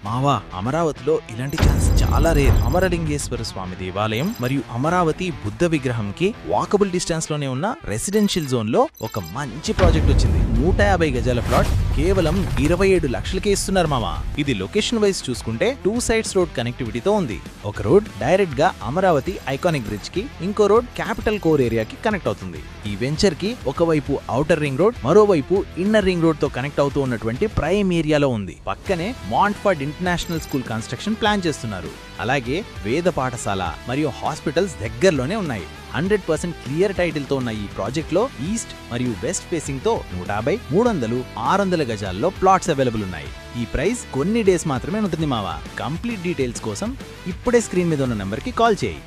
మావా, అమరావతిలో ఇలాంటి ఛాన్స్ చాలా రేర్. అమరలింగేశ్వర స్వామి దేవాలయం మరియు అమరావతి బుద్ధ విగ్రహంకి వాకబుల్ డిస్టెన్స్ లోనే ఉన్న రెసిడెన్షియల్ జోన్ లో ఒక మంచి ప్రాజెక్ట్ వచ్చింది. 150 గజాల ప్లాట్ కేవలం 27 లక్షలకే ఇస్తున్నారు మావా. ఇది లొకేషన్ వైజ్ చూసుకుంటే 2 సైడ్స్ రోడ్ కనెక్టివిటీతో ఉంది. ఒక రోడ్ డైరెక్ట్ గా అమరావతి ఐకానిక్ బ్రిడ్జ్ కి, ఇంకో రోడ్ క్యాపిటల్ కోర్ ఏరియాకి కనెక్ట్ అవుతుంది. ఈ వెంచర్ కి ఒకవైపు ఔటర్ రింగ్ రోడ్, మరోవైపు ఇన్నర్ రింగ్ రోడ్ తో కనెక్ట్ అవుతూ ఉన్నటువంటి ప్రైమ్ ఏరియాలో ఉంది. పక్కనే మాంట్ఫర్డ్ ఇంటర్నేషనల్ స్కూల్ కన్స్ట్రక్షన్ ప్లాన్ చేస్తున్నారు. అలాగే వేద పాఠశాల మరియు హాస్పిటల్స్ దగ్గరలోనే ఉన్నాయి. 100% క్లియర్ టైటిల్ తో ఉన్న ఈ ప్రాజెక్ట్ లో ఈస్ట్ మరియు వెస్ట్ ఫేసింగ్ తో 150, 300, 600 గజాల్లో ప్లాట్స్ అవైలబుల్ ఉన్నాయి. ఈ ప్రైస్ కొన్ని డేస్ మాత్రమే ఉంటుంది మావా. కంప్లీట్ డీటెయిల్స్ కోసం ఇప్పుడే స్క్రీన్ మీద ఉన్న నెంబర్ కి కాల్ చేయి.